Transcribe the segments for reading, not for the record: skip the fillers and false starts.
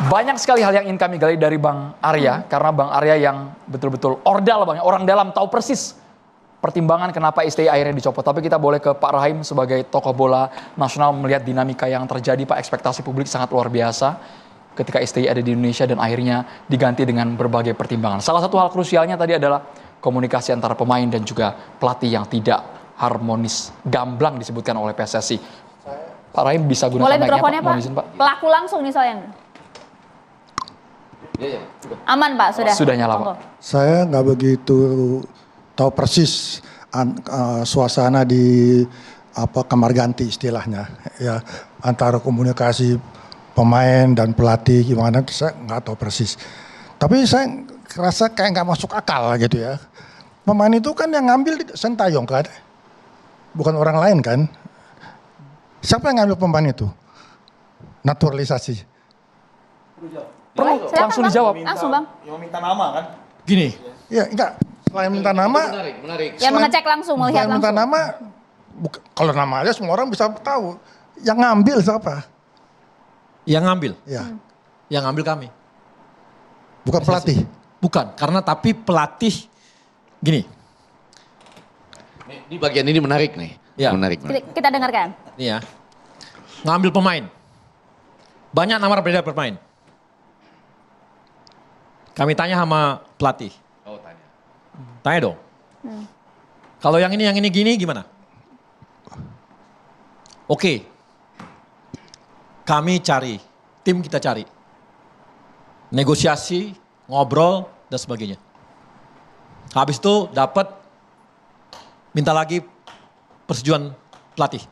Banyak sekali hal yang ingin kami gali dari Bang Arya, karena Bang Arya yang betul-betul ordal, Bang, orang dalam, tahu persis pertimbangan kenapa STI akhirnya dicopot. Tapi kita boleh ke Pak Rahim sebagai tokoh bola nasional melihat dinamika yang terjadi, Pak. Ekspektasi publik sangat luar biasa ketika STI ada di Indonesia dan akhirnya diganti dengan berbagai pertimbangan. Salah satu hal krusialnya tadi adalah komunikasi antara pemain dan juga pelatih yang tidak harmonis, gamblang disebutkan oleh PSSI. Pak Rahim bisa gunakan boleh mic-nya, mikrofonnya, Pak. Mohon izin, Pak. Pelaku langsung nih soalnya. Aman, Pak, sudah. Sudah nyala, Pak. Saya nggak begitu tahu persis suasana di kamar ganti istilahnya, ya, antara komunikasi pemain dan pelatih gimana, saya nggak tahu persis. Tapi saya rasa kayak nggak masuk akal gitu ya. Pemain itu kan yang ngambil Sintayong kan, bukan orang lain kan. Siapa yang ngambil pemain itu? Naturalisasi. Perlu langsung dijawab. Langsung, Bang. Yang minta nama kan? Gini, ya enggak. Selain minta nama, Menarik. Ya mengecek langsung, melihat selain minta langsung. nama, kalau nama aja semua orang bisa tahu. Yang ngambil siapa? Yang ngambil? Ya, Yang ngambil kami. bukan pelatih. Bukan, karena tapi pelatih, gini, Di bagian ini menarik nih. Ya. Menarik. Kita dengarkan. nih ya, ngambil pemain. Banyak nama berbeda bermain. Kami tanya sama pelatih. Oh, tanya. Tanya dong. Kalau yang ini gini gimana? Oke. Kami cari, tim kita cari. Negosiasi, ngobrol, dan sebagainya. Habis itu dapat minta lagi persetujuan pelatih.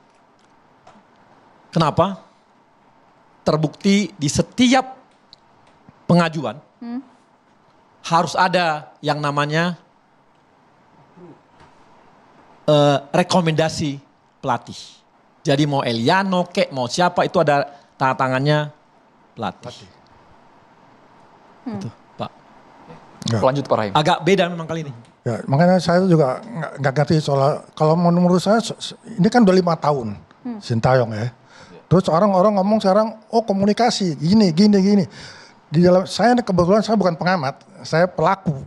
Kenapa? Terbukti di setiap pengajuan harus ada yang namanya rekomendasi pelatih. Jadi mau Eliano kek, mau siapa itu ada tanda tangannya pelatih. Itu, Pak. Ya. Lanjut, Pak Rahim. Agak beda memang kali ini. Ya, makanya saya juga nggak ngerti soal, kalau menurut saya ini kan udah 5 tahun Sintayong ya. Terus orang-orang ngomong sekarang, oh komunikasi, gini. Di dalam, saya kebetulan saya bukan pengamat, saya pelaku.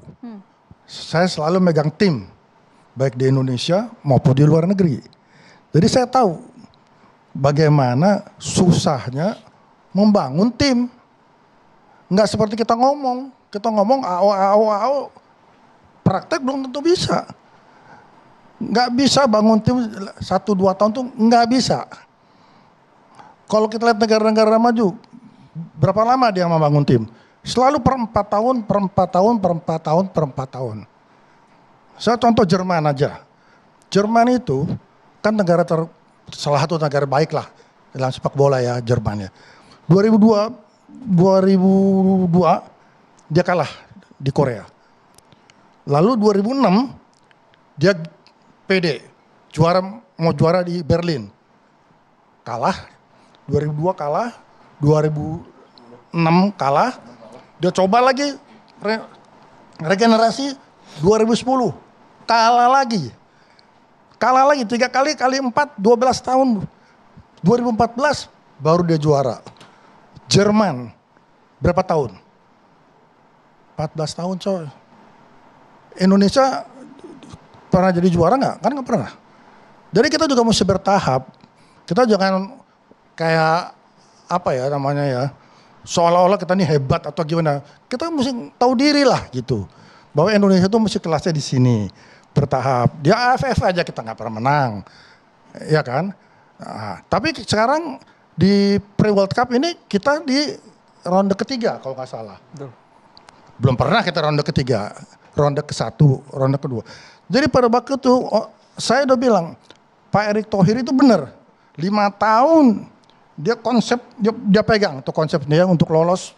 Saya selalu megang tim, baik di Indonesia maupun di luar negeri. Jadi saya tahu bagaimana susahnya membangun tim. Nggak seperti kita ngomong AO, praktek belum tentu bisa. Nggak bisa bangun tim 1-2 tahun tuh nggak bisa. Kalau kita lihat negara-negara maju, berapa lama dia membangun tim? Selalu per 4 tahun. Saya contoh Jerman aja. Jerman itu kan salah satu negara baik lah dalam sepak bola ya, Jerman ya. 2002 dia kalah di Korea. Lalu 2006 dia PD mau juara di Berlin. Kalah. 2002 kalah, 2006 kalah, dia coba lagi regenerasi 2010, kalah lagi 3 kali 4, 12 tahun, 2014 baru dia juara. Jerman berapa tahun? 14 tahun coy. Indonesia pernah jadi juara nggak? Kan nggak pernah. Jadi kita juga mesti bertahap. Kita jangan kayak seolah-olah kita ini hebat atau gimana. Kita mesti tahu diri lah gitu. Bahwa Indonesia itu mesti kelasnya di sini, bertahap. Di AFF aja kita nggak pernah menang, ya kan. Nah, tapi sekarang di Pre-World Cup ini kita di ronde ketiga kalau nggak salah. Belum pernah kita ronde ketiga, ronde ke-1, ronde kedua. Jadi pada waktu itu saya udah bilang, Pak Erick Thohir itu benar. 5 tahun dia pegang tuh konsepnya untuk lolos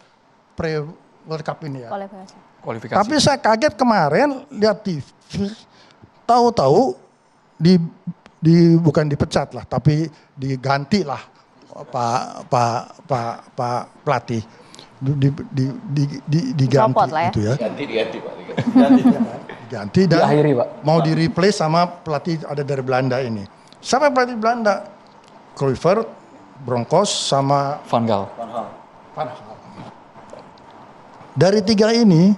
Pre-World Cup ini ya. Kualifikasi. Tapi saya kaget kemarin lihat TV, tahu-tahu bukan dipecat lah, tapi diganti lah Pak pelatih, diganti lah ya. gitu ya. Diganti Pak. Diganti dan Diakhiri, Pak. mau di replace sama pelatih ada dari Belanda ini. Siapa pelatih Belanda? Kluivert, Broncos sama Van Gaal. Van Gaal. Dari 3 ini,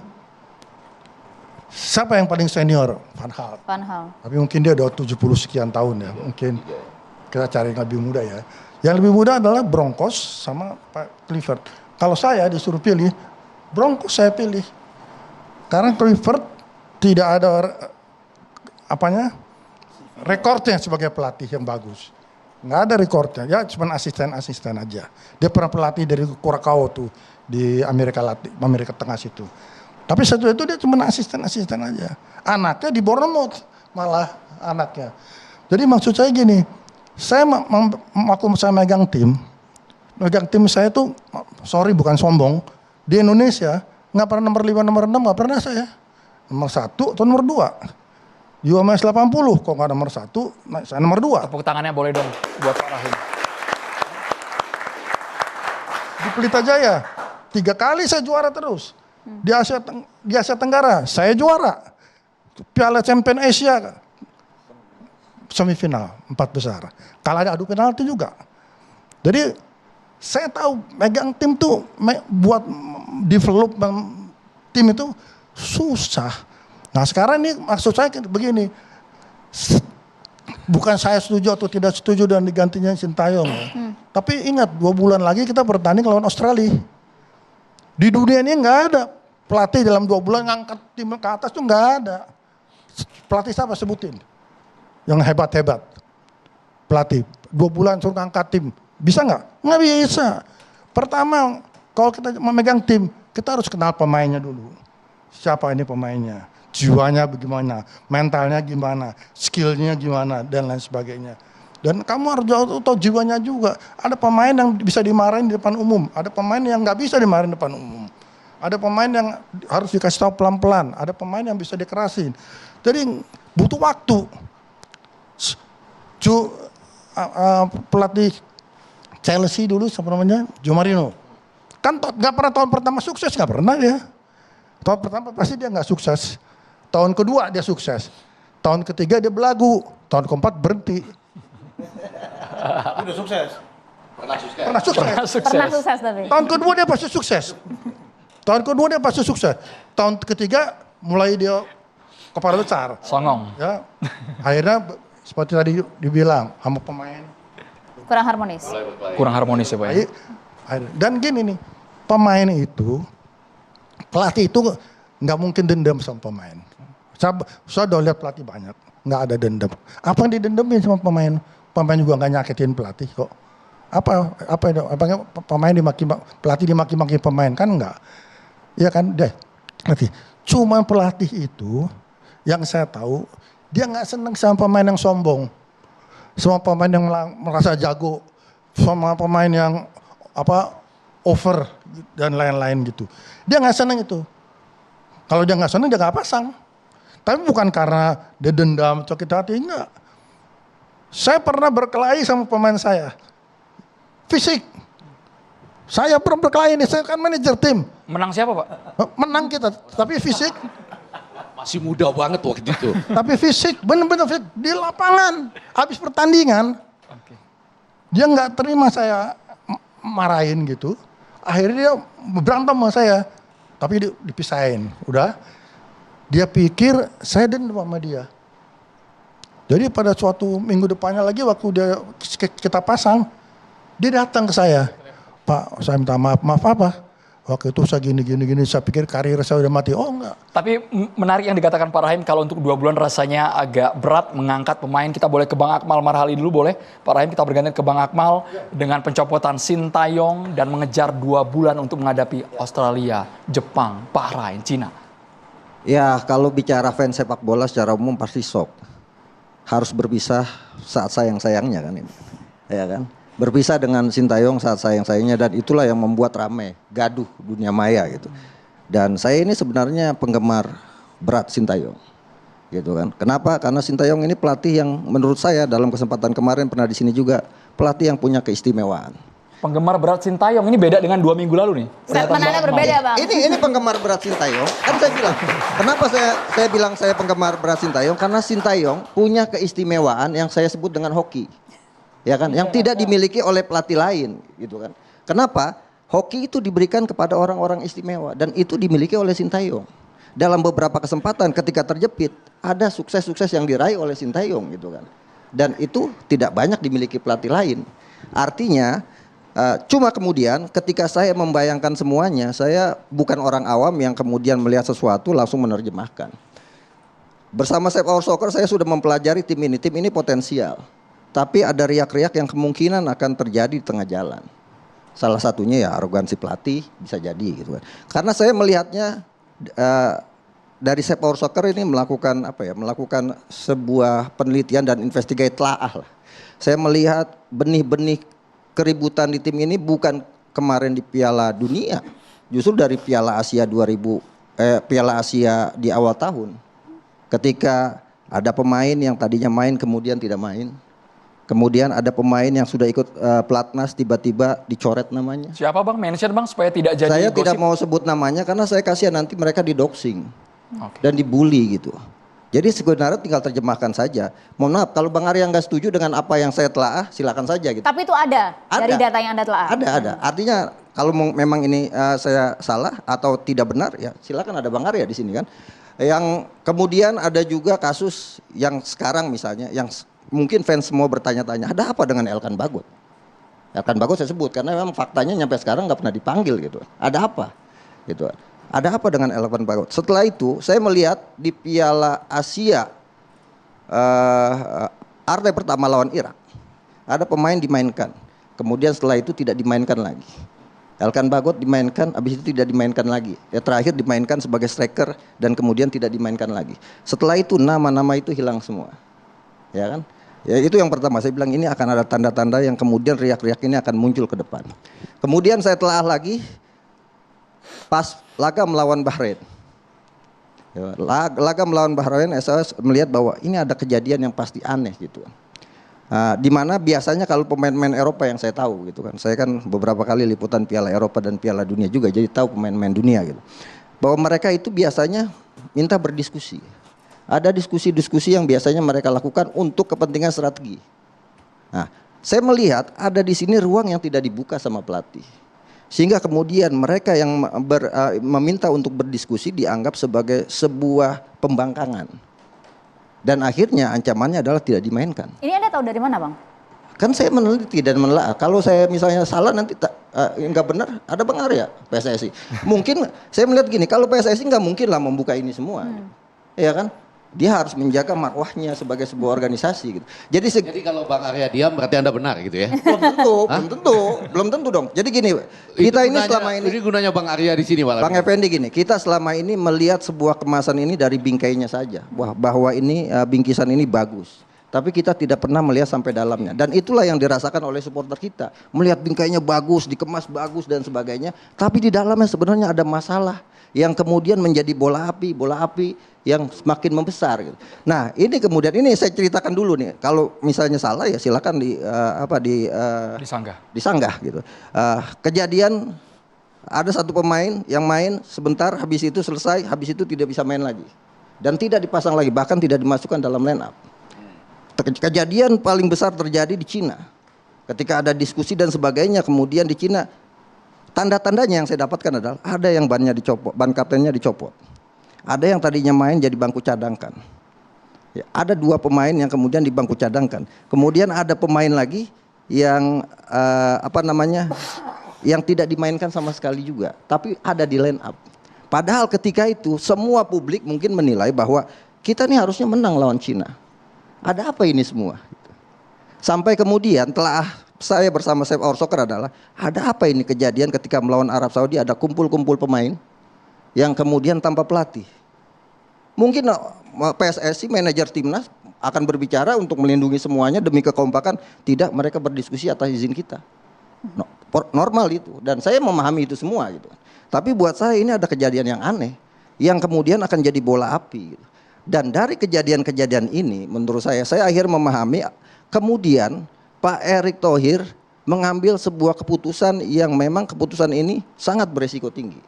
siapa yang paling senior? Van Gaal. Van Gaal. Tapi mungkin dia udah 70 sekian tahun ya. Mungkin kita cari yang lebih muda ya. Yang lebih muda adalah Broncos sama Pak Clifford. Kalau saya disuruh pilih, Broncos saya pilih. Karena Clifford tidak ada rekornya sebagai pelatih yang bagus. Nggak ada rekornya, ya cuma asisten-asisten aja. Dia pernah pelatih dari Curacao tuh di Amerika Tengah situ. Tapi satu itu dia cuma asisten-asisten aja. Anaknya di Bournemouth malah anaknya. Jadi maksud saya gini, saya waktu saya megang tim saya tuh, sorry bukan sombong, di Indonesia nggak pernah nomor 5, nomor 6 nggak pernah saya. Nomor 1 atau nomor 2. UMS 80, kok nggak nomor 1, saya nomor 2. Tepuk tangannya boleh dong buat Pak Rahim. Di Pelita Jaya, 3 kali saya juara terus. Di Asia Tenggara, saya juara. Piala Champion Asia, semifinal, 4 besar. Kalah adu penalti juga. Jadi, saya tahu megang tim tuh, buat develop tim itu susah. Nah sekarang ini maksud saya begini, bukan saya setuju atau tidak setuju dan digantinya Sintayong. Tapi ingat 2 bulan lagi kita bertanding lawan Australia. Di dunia ini nggak ada pelatih dalam 2 bulan ngangkat tim ke atas tuh nggak ada. Pelatih siapa sebutin? Yang hebat-hebat. Pelatih 2 bulan suruh ngangkat tim. Bisa nggak? Nggak bisa. Pertama kalau kita memegang tim, kita harus kenal pemainnya dulu. Siapa ini pemainnya? Jiwanya bagaimana, mentalnya gimana, skillnya gimana, dan lain sebagainya. Dan kamu harus tahu jiwanya juga. Ada pemain yang bisa dimarahin di depan umum, ada pemain yang nggak bisa dimarahin di depan umum. Ada pemain yang harus dikasih tahu pelan-pelan, ada pemain yang bisa dikerasin. Jadi butuh waktu. Pelatih Chelsea dulu, siapa namanya? Joe Marino. Kan nggak pernah tahun pertama sukses, nggak pernah ya. Tahun pertama pasti dia nggak sukses. Tahun kedua dia sukses. Tahun ketiga dia belagu. Tahun keempat berhenti. Udah sukses. Pernah sukses. Pernah sukses. Pernah sukses tapi. Tahun kedua dia pasti sukses. Tahun kedua dia pasti sukses. Tahun ketiga mulai dia kepala besar. Songong. Ya. Akhirnya seperti tadi dibilang sama pemain. Kurang harmonis. Kurang harmonis ya Pak ya? Dan gini nih, pemain itu, pelatih itu nggak mungkin dendam sama pemain. Saya udah lihat pelatih banyak, nggak ada dendam. Apa yang didendamin sama pemain? Pemain juga nggak nyakitin pelatih kok. Apanya pemain pelatih dimaki-maki pemain kan nggak? Iya kan deh. Cuma pelatih itu yang saya tahu dia nggak seneng sama pemain yang sombong, sama pemain yang merasa jago, sama pemain yang over dan lain-lain gitu. Dia nggak seneng itu. Kalau dia nggak seneng dia nggak pasang. Tapi bukan karena dia dendam atau sakit hati, enggak. Saya pernah berkelahi sama pemain saya. Fisik. Saya pernah berkelahi nih, saya kan manajer tim. Menang siapa Pak? Menang kita, tapi fisik. Masih muda banget waktu itu. Tapi fisik, bener-bener fisik. Di lapangan, habis pertandingan. Dia nggak terima saya marahin gitu. Akhirnya dia berantem sama saya. Tapi dipisahin, udah. Dia pikir saya dendam sama dia. Jadi pada suatu minggu depannya lagi waktu kita pasang, dia datang ke saya. Pak, saya minta maaf apa? Waktu itu saya gini, saya pikir karir saya udah mati. Oh enggak. Tapi menarik yang dikatakan Pak Rahim, kalau untuk 2 bulan rasanya agak berat mengangkat pemain. Kita boleh ke Bang Akmal Marhali dulu boleh. Pak Rahim kita bergantian ke Bang Akmal dengan pencopotan Sintayong dan mengejar 2 bulan untuk menghadapi Australia, Jepang, Bahrain, Cina. Ya kalau bicara fans sepak bola secara umum pasti shock. Harus berpisah saat sayang-sayangnya kan ini. Ya kan? Berpisah dengan Sintayong saat sayang-sayangnya dan itulah yang membuat rame, gaduh dunia maya gitu. Dan saya ini sebenarnya penggemar berat Sintayong. Gitu kan. Kenapa? Karena Sintayong ini pelatih yang menurut saya dalam kesempatan kemarin pernah di sini juga pelatih yang punya keistimewaan. Penggemar berat Sintayong ini beda dengan 2 minggu lalu nih. Statement Anda berbeda Bang. Ini penggemar berat Sintayong. Kan saya bilang, kenapa saya bilang saya penggemar berat Sintayong? Karena Sintayong punya keistimewaan yang saya sebut dengan hoki. Ya kan, yang tidak dimiliki oleh pelatih lain gitu kan. Kenapa? Hoki itu diberikan kepada orang-orang istimewa dan itu dimiliki oleh Sintayong. Dalam beberapa kesempatan ketika terjepit ada sukses-sukses yang diraih oleh Sintayong gitu kan. Dan itu tidak banyak dimiliki pelatih lain. Artinya cuma kemudian ketika saya membayangkan semuanya, saya bukan orang awam yang kemudian melihat sesuatu langsung menerjemahkan. Bersama Save Our Soccer saya sudah mempelajari tim ini. Tim ini potensial. Tapi ada riak-riak yang kemungkinan akan terjadi di tengah jalan. Salah satunya ya arogansi pelatih bisa jadi gitu kan. Karena saya melihatnya dari Save Our Soccer ini melakukan melakukan sebuah penelitian dan investigate telaah lah. Saya melihat benih-benih keributan di tim ini bukan kemarin di Piala Dunia, justru dari Piala Asia Piala Asia di awal tahun. Ketika ada pemain yang tadinya main kemudian tidak main. Kemudian ada pemain yang sudah ikut pelatnas tiba-tiba dicoret namanya. Siapa bang? Mention bang supaya tidak jadi Saya gosip. tidak mau sebut namanya karena saya kasihan nanti mereka didoxing dan dibully gitu. Jadi sebenarnya tinggal terjemahkan saja. Mohon maaf kalau Bang Arya nggak setuju dengan apa yang saya telah, silakan saja gitu. Tapi itu ada dari data yang Anda telah. Ada. Artinya kalau memang ini saya salah atau tidak benar ya silakan ada Bang Arya di sini kan. Yang kemudian ada juga kasus yang sekarang misalnya yang mungkin fans semua bertanya-tanya, ada apa dengan Elkan Bagot? Elkan Bagot saya sebut karena memang faktanya nyampe sekarang nggak pernah dipanggil gitu. Ada apa? Gitu. Ada apa dengan Elkan Bagot? Setelah itu saya melihat di Piala Asia partai pertama lawan Irak ada pemain dimainkan. Kemudian setelah itu tidak dimainkan lagi. Elkan Bagot dimainkan, habis itu tidak dimainkan lagi. Ya terakhir dimainkan sebagai striker dan kemudian tidak dimainkan lagi. Setelah itu nama-nama itu hilang semua. Ya kan? Ya itu yang pertama, saya bilang ini akan ada tanda-tanda yang kemudian riak-riak ini akan muncul ke depan. Kemudian saya telah lagi pas laga melawan Bahrain. Ya, laga melawan Bahrain saya melihat bahwa ini ada kejadian yang pasti aneh gitu. Di mana biasanya kalau pemain-pemain Eropa yang saya tahu gitu kan. Saya kan beberapa kali liputan Piala Eropa dan Piala Dunia juga jadi tahu pemain-pemain dunia gitu. Bahwa mereka itu biasanya minta berdiskusi. Ada diskusi-diskusi yang biasanya mereka lakukan untuk kepentingan strategi. Nah, saya melihat ada di sini ruang yang tidak dibuka sama pelatih. Sehingga kemudian mereka yang meminta untuk berdiskusi dianggap sebagai sebuah pembangkangan. Dan akhirnya ancamannya adalah tidak dimainkan. Ini Anda tahu dari mana bang? Kan saya meneliti dan menelaah. Kalau saya misalnya salah nanti nggak benar, ada Bang Arya PSSI. Mungkin saya melihat gini, kalau PSSI nggak mungkin lah membuka ini semua. Ya kan? Dia harus menjaga marwahnya sebagai sebuah organisasi gitu. Jadi kalau Bang Arya diam berarti Anda benar gitu ya? belum tentu dong. Jadi gini, kita ini selama ini gunanya Bang Arya di sini malam. Bang Effendi gini, kita selama ini melihat sebuah kemasan ini dari bingkainya saja, bahwa ini bingkisan ini bagus. Tapi kita tidak pernah melihat sampai dalamnya. Dan itulah yang dirasakan oleh supporter kita. Melihat bingkainya bagus, dikemas bagus dan sebagainya. Tapi di dalamnya sebenarnya ada masalah yang kemudian menjadi bola api yang semakin membesar gitu. Nah, ini kemudian ini saya ceritakan dulu nih. Kalau misalnya salah ya silakan disanggah gitu. Kejadian ada satu pemain yang main sebentar, habis itu selesai, habis itu tidak bisa main lagi. Dan tidak dipasang lagi, bahkan tidak dimasukkan dalam line up. Kejadian paling besar terjadi di Cina. Ketika ada diskusi dan sebagainya, kemudian di Cina tanda-tandanya yang saya dapatkan adalah ada yang bannya dicopot, ban kaptennya dicopot. Ada yang tadinya main jadi bangku cadangkan. Ya, ada 2 pemain yang kemudian di bangku cadangkan. Kemudian ada pemain lagi yang yang tidak dimainkan sama sekali juga, tapi ada di line up. Padahal ketika itu semua publik mungkin menilai bahwa kita nih harusnya menang lawan Cina. Ada apa ini semua? Sampai kemudian telah saya bersama Save Our Soccer adalah ada apa ini kejadian ketika melawan Arab Saudi ada kumpul-kumpul pemain yang kemudian tanpa pelatih. Mungkin PSSI manajer timnas akan berbicara untuk melindungi semuanya demi kekompakan, tidak, mereka berdiskusi atas izin kita. Normal itu dan saya memahami itu semua gitu. Tapi buat saya ini ada kejadian yang aneh yang kemudian akan jadi bola api gitu. Dan dari kejadian-kejadian ini menurut saya akhirnya memahami kemudian Pak Erick Thohir mengambil sebuah keputusan yang memang keputusan ini sangat beresiko tinggi.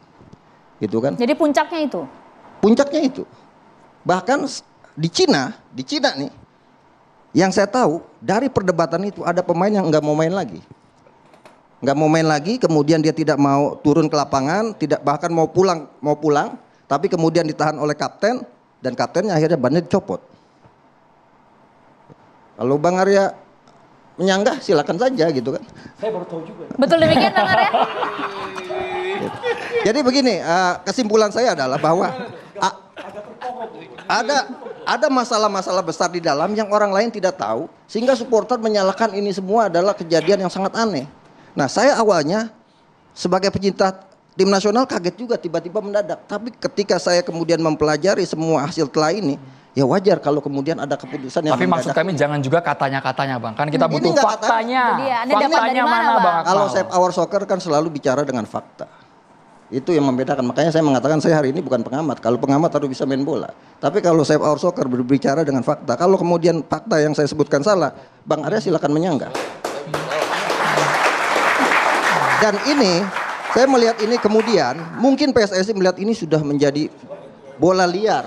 Gitu kan? Jadi puncaknya itu? Puncaknya itu. Bahkan di Cina nih, yang saya tahu dari perdebatan itu ada pemain yang nggak mau main lagi. nggak mau main lagi, kemudian dia tidak mau turun ke lapangan, tidak bahkan mau pulang, tapi kemudian ditahan oleh kapten dan kaptennya akhirnya bannya dicopot. Kalau Bang Arya menyanggah silakan saja gitu kan. Betul demikian Bang Arya? Jadi begini, kesimpulan saya adalah bahwa ada masalah-masalah besar di dalam yang orang lain tidak tahu, sehingga supporter menyalahkan ini semua adalah kejadian yang sangat aneh. Nah, saya awalnya sebagai pecinta tim nasional kaget juga tiba-tiba mendadak. Tapi ketika saya kemudian mempelajari semua hasil telah ini, ya wajar kalau kemudian ada keputusan yang Tapi maksud mendadak kami ini. jangan juga katanya-katanya Bang. Kan kita Ini butuh nggak faktanya. Itu dia. Anda dapat Faktanya dari mana, mana Bang? Bang Kalau Akmal? Safe Hour Soccer kan selalu bicara dengan fakta. Itu yang membedakan. Makanya saya mengatakan saya hari ini bukan pengamat. Kalau pengamat harus bisa main bola. Tapi kalau Safe Hour Soccer berbicara dengan fakta. Kalau kemudian fakta yang saya sebutkan salah, Bang Arya silakan menyanggah. Dan ini, saya melihat ini kemudian, mungkin PSSI melihat ini sudah menjadi bola liar.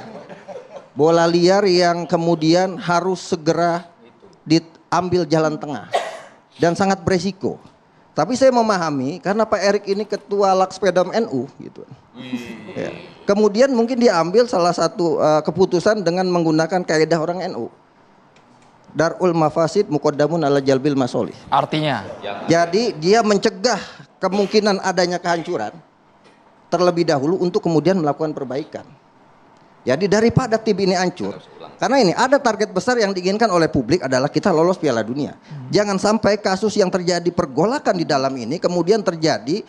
Bola liar yang kemudian harus segera diambil jalan tengah. Dan sangat beresiko. Tapi saya memahami karena Pak Erik ini ketua Lakspedam NU gitu. Ya. Kemudian mungkin dia ambil salah satu keputusan dengan menggunakan kaidah orang NU. Darul mafasid muqaddamun ala jalbil masolih. Artinya, Jadi dia mencegah kemungkinan adanya kehancuran terlebih dahulu untuk kemudian melakukan perbaikan. Jadi daripada tim ini hancur, karena ini ada target besar yang diinginkan oleh publik adalah kita lolos Piala Dunia. Jangan sampai kasus yang terjadi pergolakan di dalam ini kemudian terjadi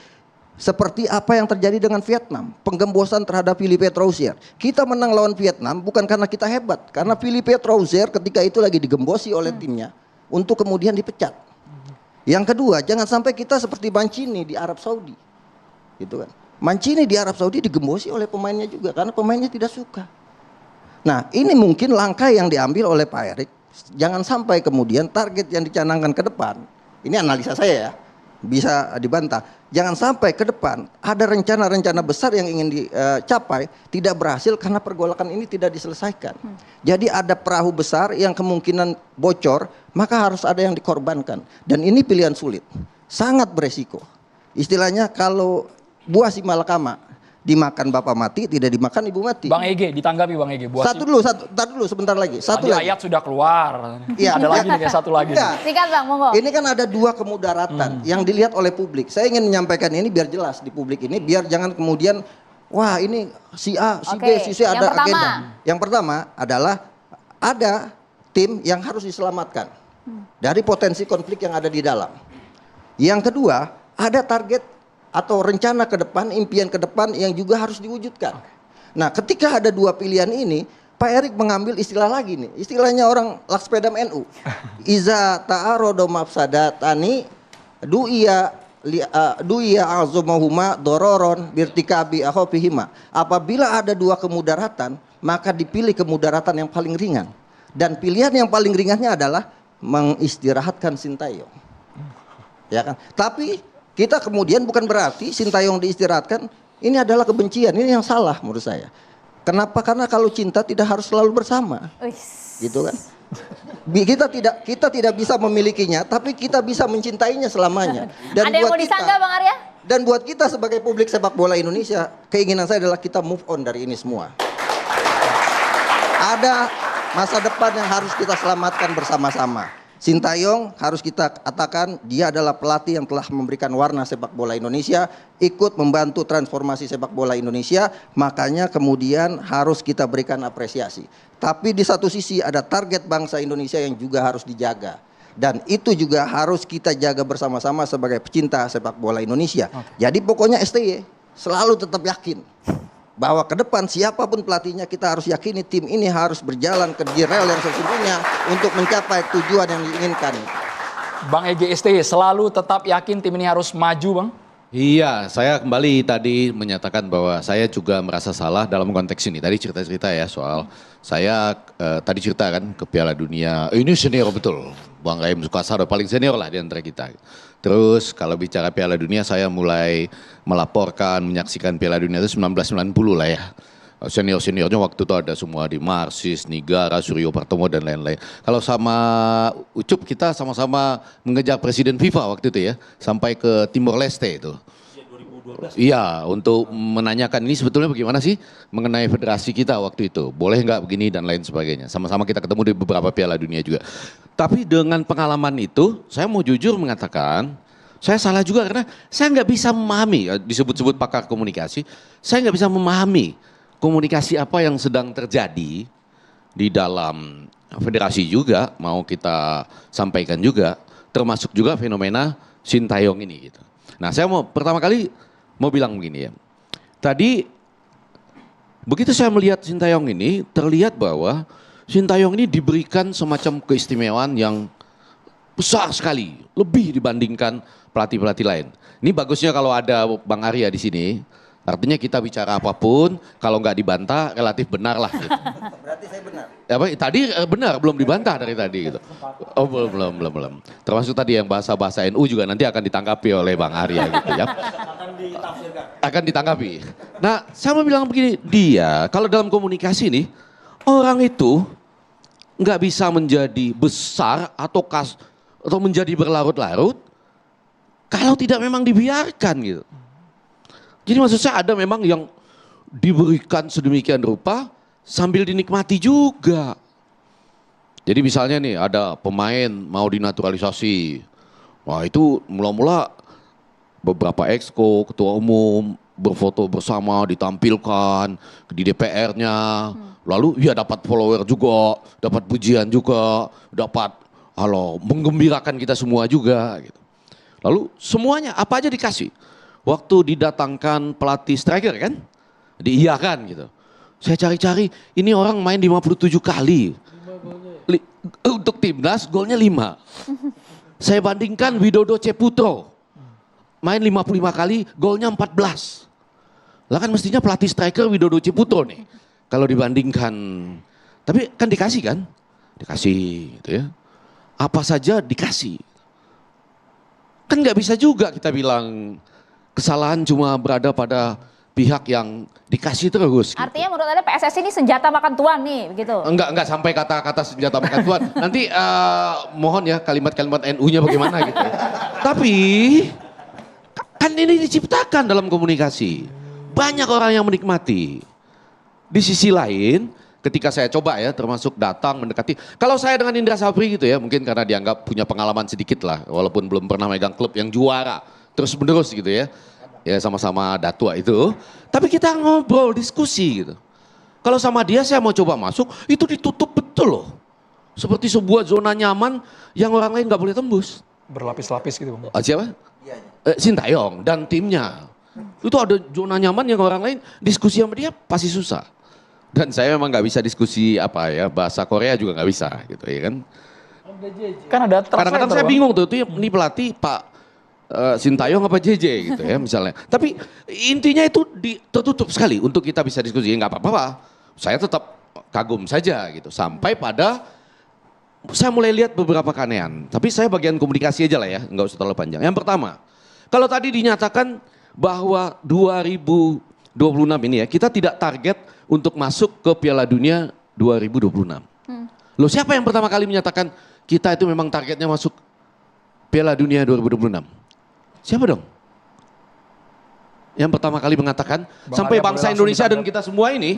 seperti apa yang terjadi dengan Vietnam, penggembosan terhadap Philippe Troussier. Kita menang lawan Vietnam bukan karena kita hebat, karena Philippe Troussier ketika itu lagi digembosi oleh timnya untuk kemudian dipecat. Yang kedua, jangan sampai kita seperti Mancini di Arab Saudi, gitu kan? Mancini di Arab Saudi digembosi oleh pemainnya juga karena pemainnya tidak suka. Nah, ini mungkin langkah yang diambil oleh Pak Erik. Jangan sampai kemudian target yang dicanangkan ke depan, ini analisa saya ya, bisa dibantah. Jangan sampai ke depan ada rencana-rencana besar yang ingin dicapai tidak berhasil karena pergolakan ini tidak diselesaikan. Jadi ada perahu besar yang kemungkinan bocor, maka harus ada yang dikorbankan. Dan ini pilihan sulit, sangat beresiko. Istilahnya kalau buah si malakama dimakan bapak mati, tidak dimakan ibu mati. Bang Ege, ditanggapi Bang Ege. Tar dulu sebentar lagi. Satu Tadi lagi. ayat sudah keluar. Iya. Ada lagi nih, kayak satu lagi. Enggak. Sikat Bang, monggo. Ini kan ada dua kemudaratan yang dilihat oleh publik. Saya ingin menyampaikan ini biar jelas di publik ini, biar jangan kemudian wah ini si A, si B, Oke, si C yang ada pertama. agenda. Yang pertama adalah ada tim yang harus diselamatkan dari potensi konflik yang ada di dalam. Yang kedua, ada target atau rencana ke depan, impian ke depan yang juga harus diwujudkan. Nah, ketika ada dua pilihan ini, Pak Erik mengambil istilah lagi nih, istilahnya orang Lakspedam NU. Iza ta'arodo mafsadatani du'iya azumahuma dororon birtikabi akhofihima. Apabila ada dua kemudaratan, maka dipilih kemudaratan yang paling ringan. Dan pilihan yang paling ringannya adalah mengistirahatkan Sintayong. Ya kan? Tapi kita kemudian bukan berarti Sintayong diistirahatkan, ini adalah kebencian, ini yang salah menurut saya. Kenapa? Karena kalau cinta tidak harus selalu bersama. Gitu kan? Kita tidak bisa memilikinya, tapi kita bisa mencintainya selamanya. Dan Ada yang mau disanggah Bang Arya? Dan buat kita sebagai publik sepak bola Indonesia, keinginan saya adalah kita move on dari ini semua. Ada masa depan yang harus kita selamatkan bersama-sama. Sintayong harus kita katakan dia adalah pelatih yang telah memberikan warna sepak bola Indonesia, ikut membantu transformasi sepak bola Indonesia, makanya kemudian harus kita berikan apresiasi. Tapi di satu sisi ada target bangsa Indonesia yang juga harus dijaga. Dan itu juga harus kita jaga bersama-sama sebagai pecinta sepak bola Indonesia. Jadi pokoknya STY selalu tetap yakin bahwa ke depan siapapun pelatihnya kita harus yakini tim ini harus berjalan ke di rel yang sesungguhnya untuk mencapai tujuan yang diinginkan. Bang Ege STY selalu tetap yakin tim ini harus maju Bang? Iya, saya kembali tadi menyatakan bahwa saya juga merasa salah dalam konteks ini. Tadi cerita-cerita ya soal saya tadi cerita kan ke Piala Dunia. Ini senior betul, Bang Raim Sukasado paling senior lah di antara kita. Terus kalau bicara Piala Dunia saya mulai melaporkan, menyaksikan Piala Dunia itu 1990 lah ya. Senior-seniornya waktu itu ada semua di Marsis, Nigara, Suryo Partomo dan lain-lain. Kalau sama Ucup kita sama-sama mengejar Presiden FIFA waktu itu ya, sampai ke Timor Leste itu. Iya, untuk menanyakan ini sebetulnya bagaimana sih mengenai federasi kita waktu itu. Boleh nggak begini dan lain sebagainya. Sama-sama kita ketemu di beberapa Piala Dunia juga. Tapi dengan pengalaman itu, saya mau jujur mengatakan, saya salah juga karena saya nggak bisa memahami, disebut-sebut pakar komunikasi, saya nggak bisa memahami komunikasi apa yang sedang terjadi di dalam federasi juga, mau kita sampaikan juga, termasuk juga fenomena Sintayong ini gitu. Nah saya mau pertama kali mau bilang begini ya, tadi begitu saya melihat Sintayong ini, terlihat bahwa Sintayong ini diberikan semacam keistimewaan yang besar sekali, lebih dibandingkan pelatih-pelatih lain. Ini bagusnya kalau ada Bang Arya di sini. Artinya kita bicara apapun, kalau nggak dibantah relatif benar lah. Gitu. Berarti saya benar. Apa, tadi benar, belum dibantah dari tadi gitu. Oh belum. Termasuk tadi yang bahasa-bahasa NU juga nanti akan ditanggapi oleh Bang Arya gitu ya. Akan ditanggapi. Nah saya mau bilang begini, dia kalau dalam komunikasi nih, orang itu nggak bisa menjadi besar atau menjadi berlarut-larut kalau tidak memang dibiarkan gitu. Jadi maksud saya ada memang yang diberikan sedemikian rupa sambil dinikmati juga. Jadi misalnya nih ada pemain mau dinaturalisasi. Wah itu mula-mula beberapa exco, ketua umum berfoto bersama ditampilkan di DPR-nya. Lalu ya dapat follower juga, dapat pujian juga, dapat menggembirakan kita semua juga gitu. Lalu semuanya apa aja dikasih. Waktu didatangkan pelatih striker kan, diiyakan gitu. Saya cari-cari, ini orang main 57 kali. Untuk timnas golnya 5. Saya bandingkan Widodo Ceputro, main 55 kali, golnya 14. Lah kan mestinya pelatih striker Widodo Ceputro nih. Kalau dibandingkan, tapi kan dikasih kan? Dikasih gitu ya. Apa saja dikasih. Kan nggak bisa juga kita bilang kesalahan cuma berada pada pihak yang dikasih terus. Gitu. Artinya menurut Anda PSSI ini senjata makan tuan nih, begitu? Enggak sampai kata-kata senjata makan tuan. Nanti mohon ya kalimat-kalimat NU-nya bagaimana gitu. Tapi kan ini diciptakan dalam komunikasi. Banyak orang yang menikmati. Di sisi lain, ketika saya coba ya termasuk datang mendekati. Kalau saya dengan Indra Safri gitu ya, mungkin karena dianggap punya pengalaman sedikit lah. Walaupun belum pernah megang klub yang juara. Terus menerus gitu ya. Ya sama-sama datua itu. Tapi kita ngobrol, diskusi gitu. Kalau sama dia saya mau coba masuk, itu ditutup betul loh. Seperti sebuah zona nyaman yang orang lain gak boleh tembus. Berlapis-lapis gitu Bang. Siapa? Sintayong dan timnya. Itu ada zona nyaman yang orang lain diskusi sama dia pasti susah. Dan saya memang gak bisa diskusi bahasa Korea juga gak bisa gitu ya kan. Kan ada Kadang-kadang saya bingung tuh, ini pelatih Pak Sintayong apa JJ gitu ya misalnya. Tapi intinya itu tertutup sekali untuk kita bisa diskusi. Nggak apa-apa, saya tetap kagum saja gitu. Sampai pada saya mulai lihat beberapa keanehan. Tapi saya bagian komunikasi aja lah ya, nggak usah terlalu panjang. Yang pertama, kalau tadi dinyatakan bahwa 2026 ini ya, kita tidak target untuk masuk ke Piala Dunia 2026. Loh siapa yang pertama kali menyatakan kita itu memang targetnya masuk Piala Dunia 2026? Siapa dong? Yang pertama kali mengatakan sampai bangsa Indonesia dan kita semua ini,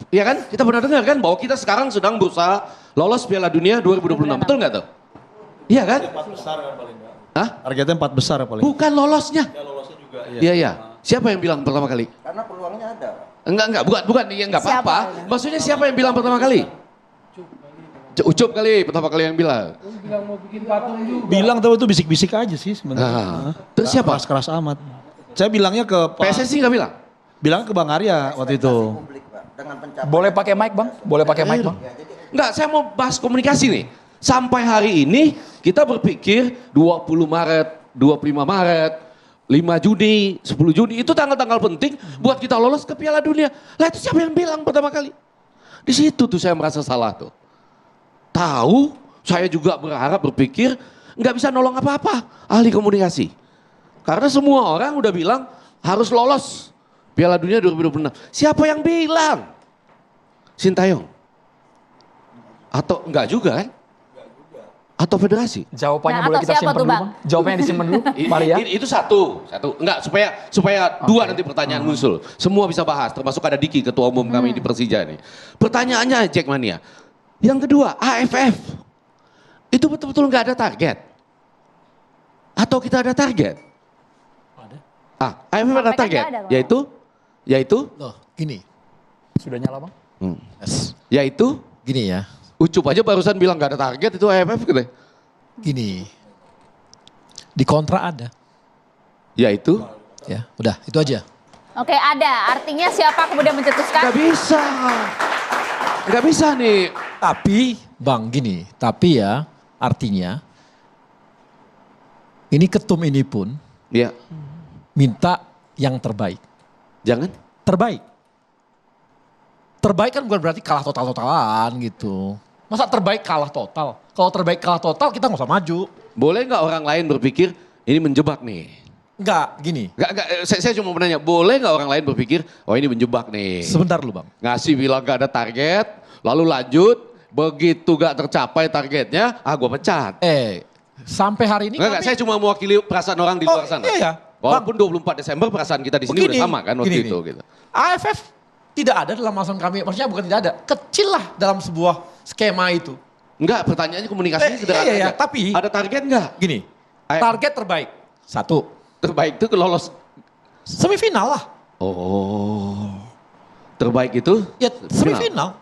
ya kan? Kita pernah dengar kan bahwa kita sekarang sedang berusaha lolos Piala Dunia 2026. Betul nggak tuh? Iya kan? 4 besar kan paling nggak. Hah? Targetnya 4 besar paling. Bukan lolosnya. Ya lolosnya juga. Iya. Siapa yang bilang pertama kali? Karena peluangnya ada. Enggak, bukan, ya enggak apa-apa. Maksudnya siapa yang bilang pertama kali? Ucup kali, pertama kali yang bilang. Bilang tapi itu bisik-bisik aja sih sebenarnya. Terus siapa? Keras amat. Saya bilangnya ke Pak. PSSI nggak bilang? Bilang ke Bang Arya waktu itu. Publik, Pak. Dengan pencapaian. Boleh pakai mic Bang? Boleh pakai mic Bang? Enggak, saya mau bahas komunikasi nih. Sampai hari ini kita berpikir 20 Maret, 25 Maret, 5 Juni, 10 Juni itu tanggal-tanggal penting buat kita lolos ke Piala Dunia. Lah itu siapa yang bilang pertama kali? Di situ tuh saya merasa salah tuh. Tahu, saya juga berpikir nggak bisa nolong apa-apa ahli komunikasi. Karena semua orang udah bilang harus lolos Piala Dunia 2026. Siapa yang bilang? Sintayong? Atau enggak juga kan? Atau federasi? Jawabannya Nah, boleh atau kita siapa simpan tuh, dulu, Bang? Bang. Jawabannya disimpan dulu, Maria. Itu satu. Enggak, supaya dua nanti pertanyaan muncul. Semua bisa bahas, termasuk ada Diki, ketua umum kami di Persija nih. Pertanyaannya, Jackmania. Yang kedua, AFF. Itu betul-betul nggak ada target? Atau kita ada target? Ada. AFF ada Sampaikan target, nggak ada, Bang. yaitu, Loh, gini. Sudah nyala, Bang? Yes. yaitu, Gini ya. Ucup aja barusan bilang nggak ada target, itu AFF gitu. Gini. Di kontrak ada. Yaitu, Ya, udah itu aja. Oke, ada. Artinya siapa kemudian mencetuskan? nggak bisa nih. Tapi, Bang, gini. Tapi ya, artinya ini ketum ini pun Ya, minta yang terbaik. jangan. Terbaik. Terbaik kan bukan berarti kalah total-totalan gitu. Masa terbaik kalah total? Kalau terbaik kalah total kita nggak usah maju. Boleh nggak orang lain berpikir ini menjebak nih? Enggak, gini. Nggak, saya cuma mau nanya, boleh nggak orang lain berpikir, oh ini menjebak nih? Sebentar dulu, Bang. Ngasih bilang nggak ada target, lalu lanjut, begitu nggak tercapai targetnya, gue pecat. Sampai hari ini Nggak, saya cuma mewakili perasaan orang di luar sana. Iya, iya. Walaupun 24 Desember perasaan kita di sini udah sama kan waktu Gini. itu. Gitu. AFF tidak ada dalam masukan kami, maksudnya bukan tidak ada, kecil lah dalam sebuah skema itu. Enggak, pertanyaannya komunikasinya sederhana iya, aja. tapi- ada target nggak? Gini, target terbaik. 1, Terbaik itu lolos. semifinal lah. Oh, terbaik itu? Ya semifinal.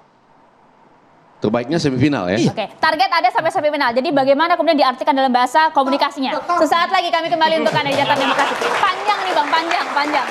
Terbaiknya semifinal ya? Oke, target ada sampai semifinal. Jadi bagaimana kemudian diartikan dalam bahasa komunikasinya? Sesaat lagi kami kembali untuk Anda di Jatah Demokrasi. Panjang nih Bang, panjang.